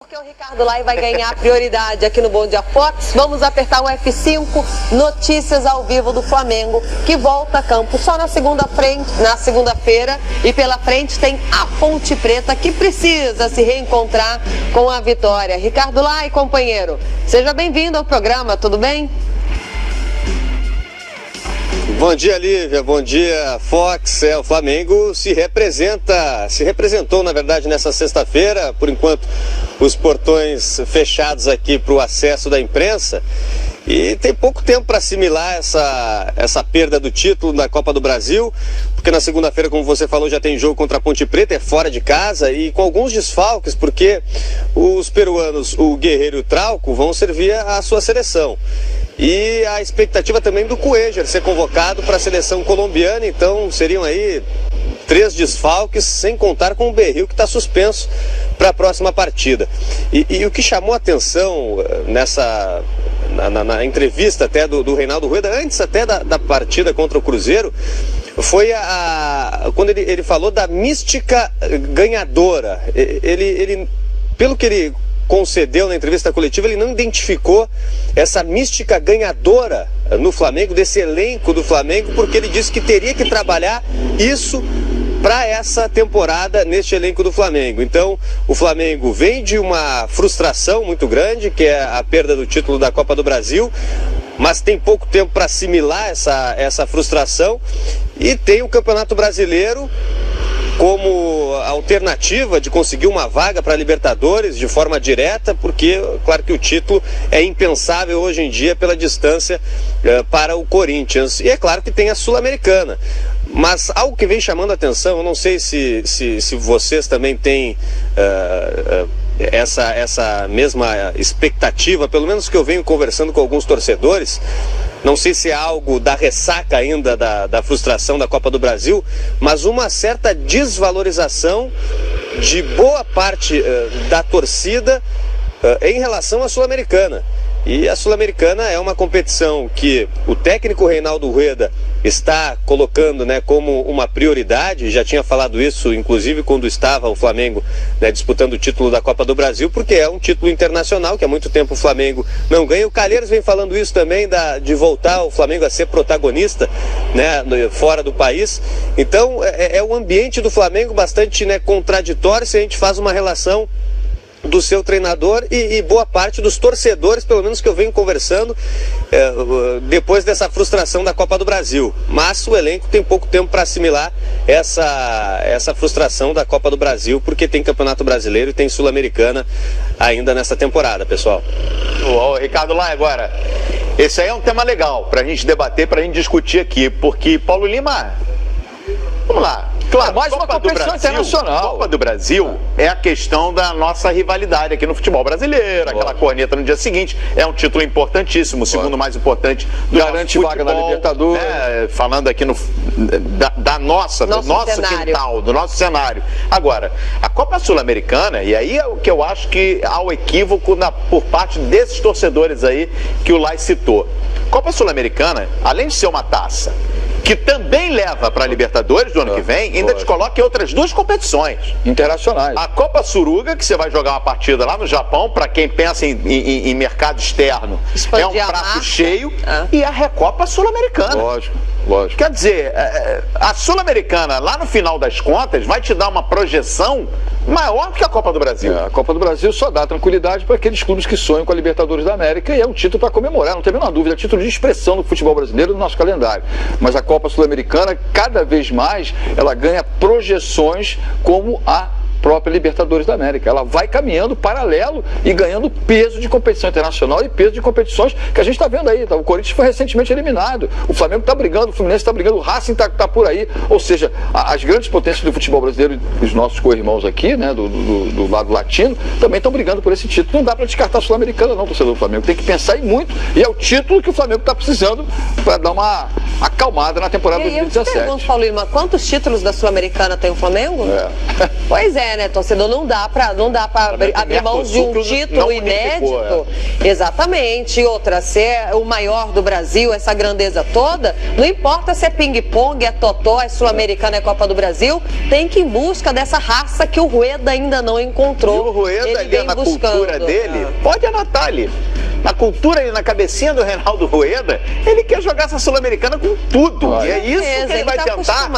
Porque o Ricardo Lai vai ganhar prioridade aqui no Bom Dia Fox. Vamos apertar o F5, notícias ao vivo do Flamengo, que volta a campo só na segunda-feira. E pela frente tem a Ponte Preta, que precisa se reencontrar com a vitória. Ricardo Lai, companheiro, seja bem-vindo ao programa, tudo bem? Bom dia, Lívia. Bom dia, Fox. O Flamengo se representou, na verdade, nessa sexta-feira. Por enquanto, os portões fechados aqui para o acesso da imprensa. E tem pouco tempo para assimilar essa perda do título da Copa do Brasil, porque na segunda-feira, como você falou, já tem jogo contra a Ponte Preta, é fora de casa e com alguns desfalques, porque os peruanos, o Guerreiro e o Trauco, vão servir a sua seleção. E a expectativa também do Cuéllar ser convocado para a seleção colombiana, então seriam aí 3 desfalques, sem contar com o Berril, que está suspenso para a próxima partida. E o que chamou a atenção na entrevista até do Reinaldo Rueda, antes até da partida contra o Cruzeiro, foi quando ele falou da mística ganhadora. Ele pelo que ele concedeu na entrevista coletiva, ele não identificou essa mística ganhadora no Flamengo, desse elenco do Flamengo, porque ele disse que teria que trabalhar isso para essa temporada neste elenco do Flamengo. Então, o Flamengo vem de uma frustração muito grande, que é a perda do título da Copa do Brasil, mas tem pouco tempo para assimilar essa frustração, e tem o Campeonato Brasileiro como alternativa de conseguir uma vaga para a Libertadores de forma direta, porque, claro que o título é impensável hoje em dia pela distância para o Corinthians. E é claro que tem a Sul-Americana. Mas algo que vem chamando a atenção, eu não sei se vocês também têm essa mesma expectativa, pelo menos que eu venho conversando com alguns torcedores. Não sei se é algo da ressaca ainda da frustração da Copa do Brasil, mas uma certa desvalorização de boa parte da torcida em relação à Sul-Americana. E a Sul-Americana é uma competição que o técnico Reinaldo Rueda está colocando, né, como uma prioridade. Já tinha falado isso, inclusive, quando estava o Flamengo, né, disputando o título da Copa do Brasil, porque é um título internacional que há muito tempo o Flamengo não ganha. O Calheiros vem falando isso também, de voltar o Flamengo a ser protagonista, né, fora do país. Então é o ambiente do Flamengo bastante, né, contraditório se a gente faz uma relação do seu treinador e boa parte dos torcedores, pelo menos que eu venho conversando, depois dessa frustração da Copa do Brasil. Mas o elenco tem pouco tempo para assimilar essa frustração da Copa do Brasil, porque tem Campeonato Brasileiro e tem Sul-Americana ainda nessa temporada, pessoal. Ricardo Lai, agora, esse aí é um tema legal para a gente debater, para a gente discutir aqui, porque Paulo Lima, vamos lá. Claro, mais uma competição internacional. Copa do Brasil é a questão da nossa rivalidade aqui no futebol brasileiro, aquela corneta no dia seguinte, é um título importantíssimo, o segundo mais importante do garante nosso vaga na Libertadores. Falando aqui do nosso quintal, do nosso cenário. Agora, a Copa Sul-Americana, e aí é o que eu acho que há o equívoco por parte desses torcedores aí que o Lai citou. Copa Sul-Americana, além de ser uma taça que também leva para a Libertadores do ano que vem, ainda te coloca em outras 2 competições internacionais. A Copa Suruga, que você vai jogar uma partida lá no Japão, para quem pensa em mercado externo, é um prato cheio, e a Recopa Sul-Americana. Lógico. Quer dizer, a Sul-Americana, lá no final das contas, vai te dar uma projeção maior do que a Copa do Brasil. A Copa do Brasil só dá tranquilidade para aqueles clubes que sonham com a Libertadores da América, e é um título para comemorar, não tem a menor dúvida, é título de expressão do futebol brasileiro no nosso calendário. Mas a Copa Sul-Americana, cada vez mais, ela ganha projeções como a própria Libertadores da América. Ela vai caminhando paralelo e ganhando peso de competição internacional e peso de competições que a gente está vendo aí. O Corinthians foi recentemente eliminado, o Flamengo está brigando, o Fluminense está brigando, o Racing está por aí. Ou seja, as grandes potências do futebol brasileiro, os nossos co-irmãos aqui, né, do lado latino, também estão brigando por esse título. Não dá para descartar a Sul-Americana não, torcedor do Flamengo. Tem que pensar em muito, e é o título que o Flamengo está precisando para dar uma acalmada na temporada 2017. Eu te pergunto, Paulo Lima, quantos títulos da Sul-Americana tem o Flamengo? É. Pois é. né, torcedor? Não dá pra abrir mão de um título inédito. Exatamente. E outra, ser o maior do Brasil, essa grandeza toda, não importa se é ping-pong, é totó, é sul-americana, é Copa do Brasil, tem que ir em busca dessa raça que o Rueda ainda não encontrou. E o Rueda ali na cultura dele, pode anotar ali. Na cultura e na cabecinha do Reinaldo Rueda, ele quer jogar essa Sul-Americana com tudo. E é isso que ele vai tentar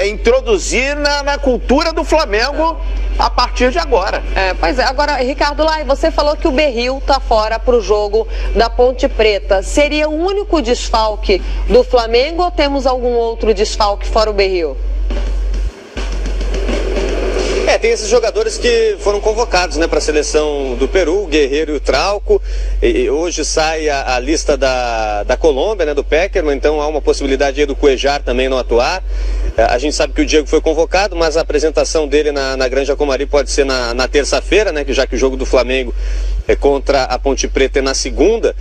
introduzir na cultura do Flamengo a partir de agora. Pois é. Agora, Ricardo Lai, você falou que o Berril tá fora pro jogo da Ponte Preta. Seria o único desfalque do Flamengo ou temos algum outro desfalque fora o Berril? Tem esses jogadores que foram convocados, né, para a seleção do Peru, o Guerreiro e o Trauco. E hoje sai a lista da Colômbia, né, do Peckerman, então há uma possibilidade aí do Cuejar também não atuar. A gente sabe que o Diego foi convocado, mas a apresentação dele na Granja Comari pode ser na terça-feira, né, já que o jogo do Flamengo é contra a Ponte Preta na segunda.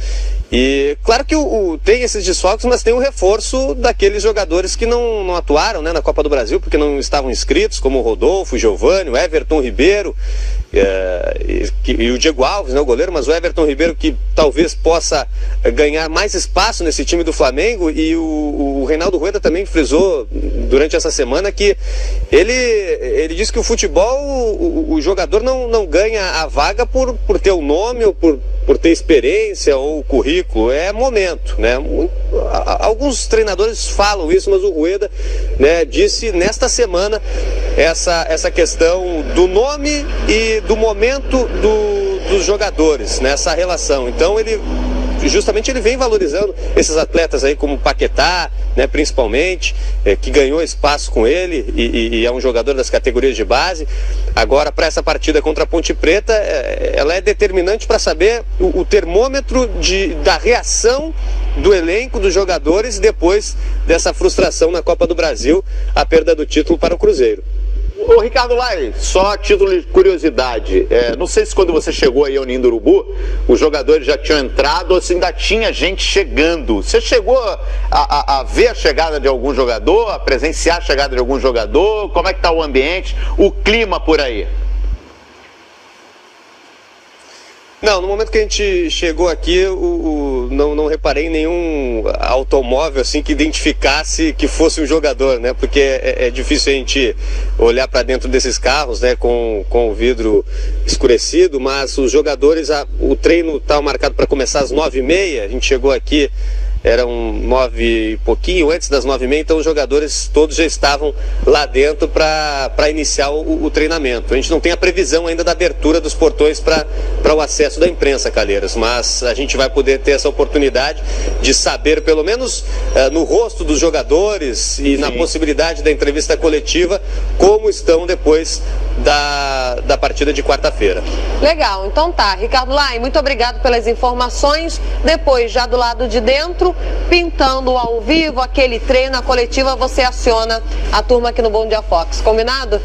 E claro que tem esses desfalques, mas tem o reforço daqueles jogadores que não atuaram, né, na Copa do Brasil, porque não estavam inscritos, como o Rodolfo, o Giovani, o Everton Ribeiro e o Diego Alves, né, o goleiro, mas o Everton Ribeiro que talvez possa ganhar mais espaço nesse time do Flamengo. E o Reinaldo Rueda também frisou durante essa semana que ele disse que o futebol, o jogador não ganha a vaga por ter o nome ou por ter experiência ou currículo, é momento, né? Alguns treinadores falam isso, mas o Rueda, né, disse nesta semana essa questão do nome e do momento dos jogadores, nessa relação. Então ele vem valorizando esses atletas aí como o Paquetá, né, principalmente, que ganhou espaço com ele e é um jogador das categorias de base. Agora, para essa partida contra a Ponte Preta, ela é determinante para saber o termômetro da reação do elenco, dos jogadores, depois dessa frustração na Copa do Brasil, a perda do título para o Cruzeiro. Ô Ricardo Lai, só a título de curiosidade, não sei se quando você chegou aí ao Ninho do Urubu, os jogadores já tinham entrado ou se ainda tinha gente chegando. Você chegou a ver a chegada de algum jogador, a presenciar a chegada de algum jogador? Como é que está o ambiente, o clima por aí? Não, no momento que a gente chegou aqui, não reparei em nenhum automóvel assim que identificasse que fosse um jogador, né? Porque é difícil a gente olhar para dentro desses carros, né, com o vidro escurecido, mas os jogadores, o treino estava marcado para começar às 9h30, a gente chegou aqui, eram 9 e pouquinho, antes das 9h30, então os jogadores todos já estavam lá dentro para iniciar o treinamento. A gente não tem a previsão ainda da abertura dos portões para o acesso da imprensa, Calheiros, mas a gente vai poder ter essa oportunidade de saber, pelo menos no rosto dos jogadores e na possibilidade da entrevista coletiva, como estão depois da partida de quarta-feira. Legal, então tá. Ricardo Lai, muito obrigado pelas informações. Depois, já do lado de dentro, pintando ao vivo, aquele treino, a coletiva, você aciona a turma aqui no Bom Dia Fox. Combinado?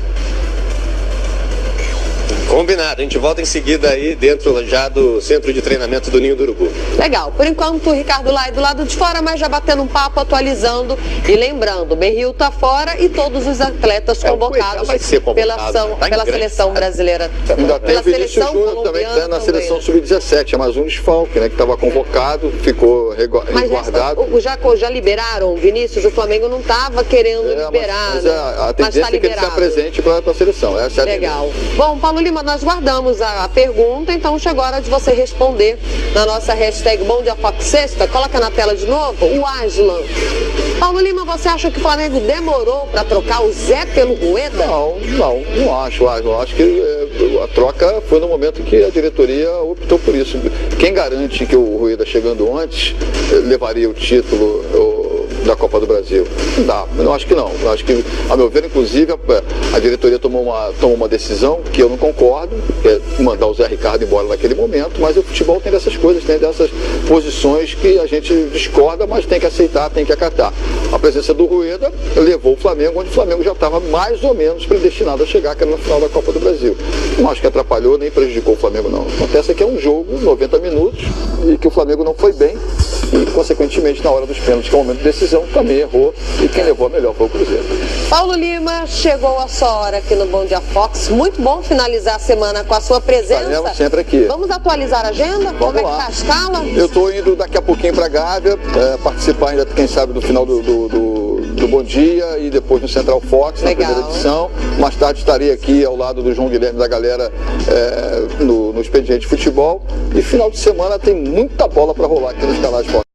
Combinado, a gente volta em seguida aí dentro já do centro de treinamento do Ninho do Urubu. Legal, por enquanto o Ricardo Lai do lado de fora, mas já batendo um papo, atualizando e lembrando, o Berril tá fora e todos os atletas convocados pela seleção brasileira. Ainda tem o Vinícius Júnior também, que está na seleção sub-17, é mais um desfalque, né, que estava convocado, ficou resguardado. Já liberaram o Vinícius, o Flamengo não estava querendo liberar. Mas a tendência é que ele se apresente para a seleção. Essa é a legal. Bom, Paulo Lima, nós guardamos a pergunta, então chegou a hora de você responder na nossa hashtag Bom Dia Fox Sexta. Coloca na tela de novo o Aslan. Paulo Lima, você acha que o Flamengo demorou para trocar o Zé pelo Rueda? Não acho. Eu acho que a troca foi no momento que a diretoria optou por isso. Quem garante que o Rueda, chegando antes, levaria o título da Copa do Brasil? Não dá, eu acho que não. Eu acho que, a meu ver, inclusive, a diretoria tomou uma decisão que eu não concordo, que é mandar o Zé Ricardo embora naquele momento, mas o futebol tem dessas coisas, tem dessas posições que a gente discorda, mas tem que aceitar, tem que acatar. A presença do Rueda levou o Flamengo, onde o Flamengo já estava mais ou menos predestinado a chegar, que era na final da Copa do Brasil. Não acho que atrapalhou nem prejudicou o Flamengo, não. Acontece que é um jogo, 90 minutos, e que o Flamengo não foi bem, e consequentemente na hora dos pênaltis, que é um momento decisivo, decisão também errou e quem levou a melhor foi o Cruzeiro. Paulo Lima, chegou a sua hora aqui no Bom Dia Fox. Muito bom finalizar a semana com a sua presença. Estaremos sempre aqui. Vamos atualizar a agenda? Como é que está a escala? Eu estou indo daqui a pouquinho para a Gávea, participar ainda, quem sabe, do final do Bom Dia e depois no Central Fox, na primeira edição. Mais tarde estarei aqui ao lado do João Guilherme, da galera, no Expediente Futebol. E final de semana tem muita bola para rolar aqui nos canais Fox.